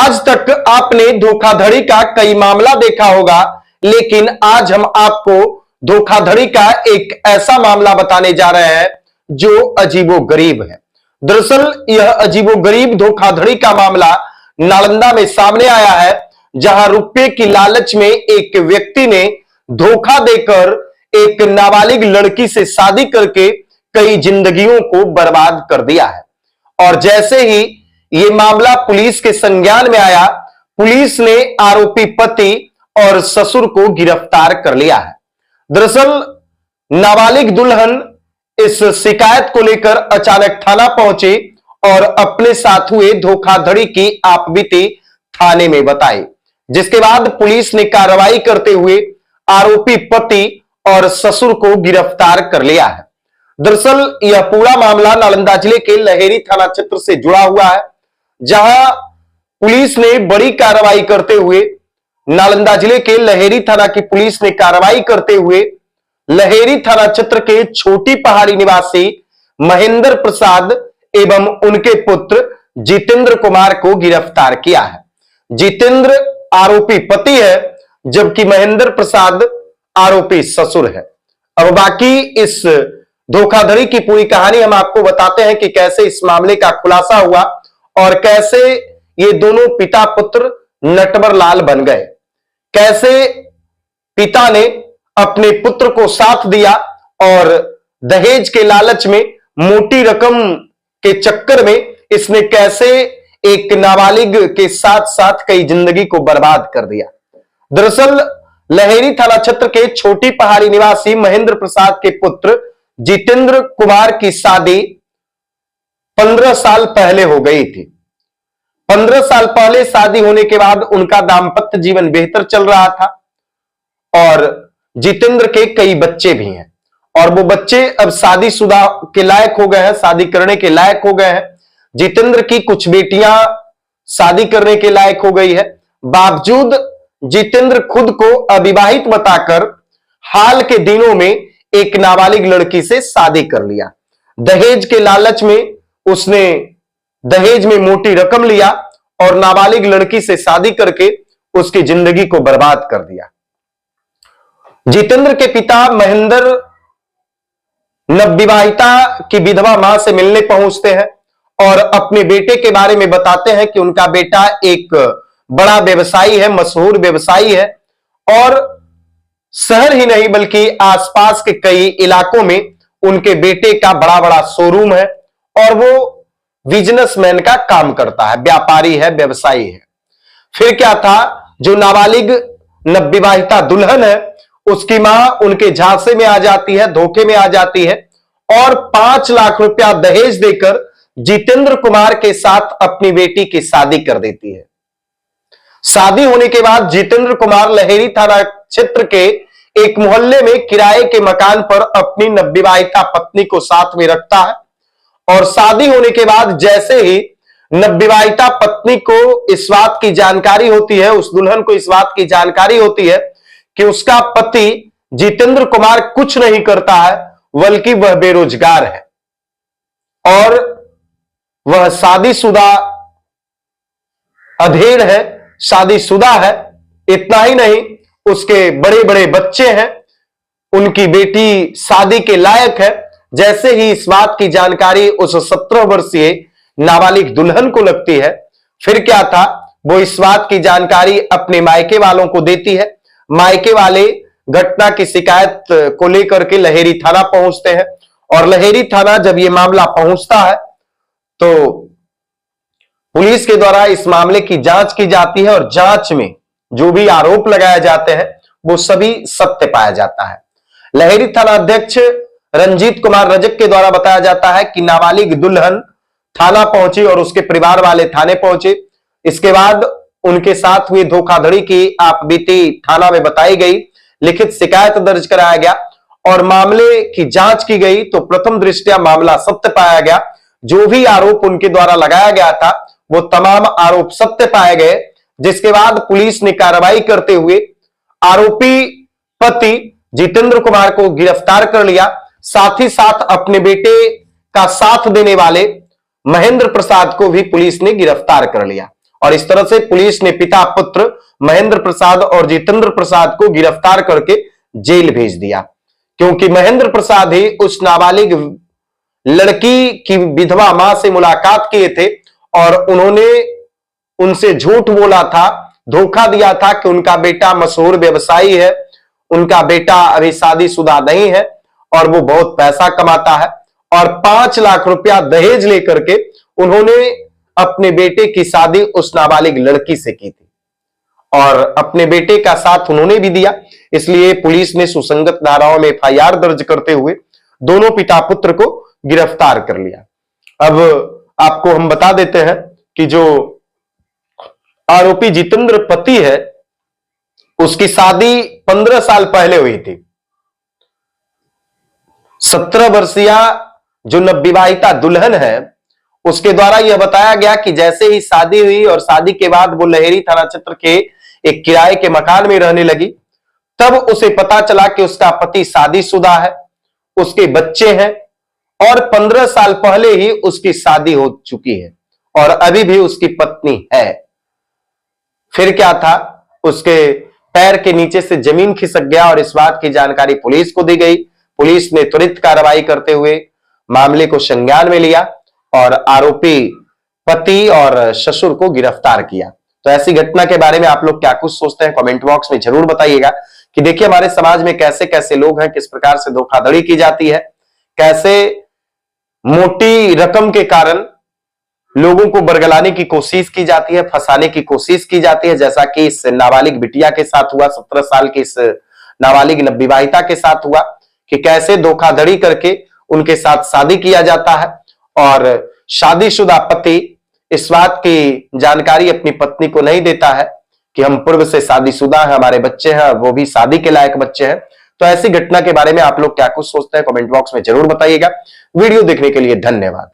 आज तक आपने धोखाधड़ी का कई मामला देखा होगा, लेकिन आज हम आपको धोखाधड़ी का एक ऐसा मामला बताने जा रहे हैं जो अजीबोगरीब है। दरअसल यह अजीबोगरीब धोखाधड़ी का मामला नालंदा में सामने आया है, जहां रुपए की लालच में एक व्यक्ति ने धोखा देकर एक नाबालिग लड़की से शादी करके कई जिंदगियों को बर्बाद कर दिया है। और जैसे ही यह मामला पुलिस के संज्ञान में आया, पुलिस ने आरोपी पति और ससुर को गिरफ्तार कर लिया है। दरअसल नाबालिग दुल्हन इस शिकायत को लेकर अचानक थाना पहुंची और अपने साथ हुए धोखाधड़ी की आपबीती थाने में बताई, जिसके बाद पुलिस ने कार्रवाई करते हुए आरोपी पति और ससुर को गिरफ्तार कर लिया है। दरअसल यह पूरा मामला नालंदा जिले के लहेरी थाना क्षेत्र से जुड़ा हुआ है, जहां पुलिस ने बड़ी कार्रवाई करते हुए नालंदा जिले के लहेरी थाना की पुलिस ने कार्रवाई करते हुए लहेरी थाना क्षेत्र के छोटी पहाड़ी निवासी महेंद्र प्रसाद एवं उनके पुत्र जितेंद्र कुमार को गिरफ्तार किया है। जितेंद्र आरोपी पति है, जबकि महेंद्र प्रसाद आरोपी ससुर है। अब बाकी इस धोखाधड़ी की पूरी कहानी हम आपको बताते हैं कि कैसे इस मामले का खुलासा हुआ और कैसे ये दोनों पिता पुत्र नटवर लाल बन गए। कैसे पिता ने अपने पुत्र को साथ दिया और दहेज के लालच में, मोटी रकम के चक्कर में इसने कैसे एक नाबालिग के साथ साथ कई जिंदगी को बर्बाद कर दिया। दरअसल लहेरी थाना क्षेत्र के छोटी पहाड़ी निवासी महेंद्र प्रसाद के पुत्र जितेंद्र कुमार की शादी 15 साल पहले हो गई थी। 15 साल पहले शादी होने के बाद उनका दाम्पत्य जीवन बेहतर चल रहा था और जितेंद्र के कई बच्चे भी हैं और वो बच्चे अब शादीशुदा के लायक हो गए हैं, शादी करने के लायक हो गए हैं। जितेंद्र की कुछ बेटियां शादी करने के लायक हो गई है। बावजूद जितेंद्र खुद को अविवाहित बताकर हाल के दिनों में एक नाबालिग लड़की से शादी कर लिया। दहेज के लालच में उसने दहेज में मोटी रकम लिया और नाबालिग लड़की से शादी करके उसकी जिंदगी को बर्बाद कर दिया। जितेंद्र के पिता महेंद्र नवविवाहिता की विधवा मां से मिलने पहुंचते हैं और अपने बेटे के बारे में बताते हैं कि उनका बेटा एक बड़ा व्यवसायी है, मशहूर व्यवसायी है और शहर ही नहीं बल्कि आसपास के कई इलाकों में उनके बेटे का बड़ा बड़ा शोरूम है और वो बिजनेसमैन का काम करता है, व्यापारी है, व्यवसायी है। फिर क्या था, जो नाबालिग नवविवाहिता दुल्हन है उसकी मां उनके झांसे में आ जाती है, धोखे में आ जाती है और 5 लाख रुपया दहेज देकर जितेंद्र कुमार के साथ अपनी बेटी की शादी कर देती है। शादी होने के बाद जितेंद्र कुमार लहेरी थाना क्षेत्र के एक मोहल्ले में किराए के मकान पर अपनी नवविवाहिता पत्नी को साथ में रखता है और शादी होने के बाद जैसे ही नवविवाहिता पत्नी को इस बात की जानकारी होती है, उस दुल्हन को इस बात की जानकारी होती है कि उसका पति जितेंद्र कुमार कुछ नहीं करता है बल्कि वह बेरोजगार है और वह शादीशुदा अधेड़ है, शादीशुदा है। इतना ही नहीं, उसके बड़े बड़े बच्चे हैं, उनकी बेटी शादी के लायक है। जैसे ही इस बात की जानकारी उस 17 वर्षीय नाबालिग दुल्हन को लगती है, फिर क्या था, वो इस बात की जानकारी अपने मायके वालों को देती है। मायके वाले घटना की शिकायत को लेकर के लहेरी थाना पहुंचते हैं और लहेरी थाना जब ये मामला पहुंचता है तो पुलिस के द्वारा इस मामले की जांच की जाती है और जांच में जो भी आरोप लगाए जाते हैं वो सभी सत्य पाया जाता है। लहेरी थाना अध्यक्ष रंजीत कुमार रजक के द्वारा बताया जाता है कि नाबालिग दुल्हन थाना पहुंची और उसके परिवार वाले थाने पहुंचे। इसके बाद उनके साथ हुई धोखाधड़ी की आपबीती थाना में बताई गई, लिखित शिकायत दर्ज कराया गया और मामले की जांच की गई तो प्रथम दृष्टया मामला सत्य पाया गया। जो भी आरोप उनके द्वारा लगाया गया था वो तमाम आरोप सत्य पाए गए, जिसके बाद पुलिस ने कार्रवाई करते हुए आरोपी पति जितेंद्र कुमार को गिरफ्तार कर लिया। साथ ही साथ अपने बेटे का साथ देने वाले महेंद्र प्रसाद को भी पुलिस ने गिरफ्तार कर लिया और इस तरह से पुलिस ने पिता पुत्र महेंद्र प्रसाद और जितेंद्र प्रसाद को गिरफ्तार करके जेल भेज दिया, क्योंकि महेंद्र प्रसाद ही उस नाबालिग लड़की की विधवा मां से मुलाकात किए थे और उन्होंने उनसे झूठ बोला था, धोखा दिया था कि उनका बेटा मशहूर व्यवसायी है, उनका बेटा अभी शादीशुदा नहीं है और वो बहुत पैसा कमाता है, और 5 लाख रुपया दहेज लेकर के उन्होंने अपने बेटे की शादी उस नाबालिग लड़की से की थी और अपने बेटे का साथ उन्होंने भी दिया। इसलिए पुलिस ने सुसंगत धाराओं में एफआईआर दर्ज करते हुए दोनों पिता पुत्र को गिरफ्तार कर लिया। अब आपको हम बता देते हैं कि जो आरोपी जितेंद्र पति है उसकी शादी 15 साल पहले हुई थी। 17 वर्षीय जो नवविवाहिता दुल्हन है उसके द्वारा यह बताया गया कि जैसे ही शादी हुई और शादी के बाद वो लहेरी थाना क्षेत्र के एक किराए के मकान में रहने लगी, तब उसे पता चला कि उसका पति शादीशुदा है, उसके बच्चे हैं और 15 साल पहले ही उसकी शादी हो चुकी है और अभी भी उसकी पत्नी है। फिर क्या था, उसके पैर के नीचे से जमीन खिसक गया और इस बात की जानकारी पुलिस को दी गई। पुलिस ने त्वरित कार्रवाई करते हुए मामले को संज्ञान में लिया और आरोपी पति और ससुर को गिरफ्तार किया। तो ऐसी घटना के बारे में आप लोग क्या कुछ सोचते हैं, कमेंट बॉक्स में जरूर बताइएगा कि देखिए हमारे समाज में कैसे कैसे लोग हैं, किस प्रकार से धोखाधड़ी की जाती है, कैसे मोटी रकम के कारण लोगों को बरगलाने की कोशिश की जाती है, फंसाने की कोशिश की जाती है, जैसा कि इस नाबालिग बिटिया के साथ हुआ, 17 साल की इस नाबालिग नवविवाहिता के साथ हुआ कि कैसे धोखाधड़ी करके उनके साथ शादी किया जाता है और शादीशुदा पति इस बात की जानकारी अपनी पत्नी को नहीं देता है कि हम पूर्व से शादीशुदा हैं, हमारे बच्चे हैं, वो भी शादी के लायक बच्चे हैं। तो ऐसी घटना के बारे में आप लोग क्या कुछ सोचते हैं, कमेंट बॉक्स में जरूर बताइएगा। वीडियो देखने के लिए धन्यवाद।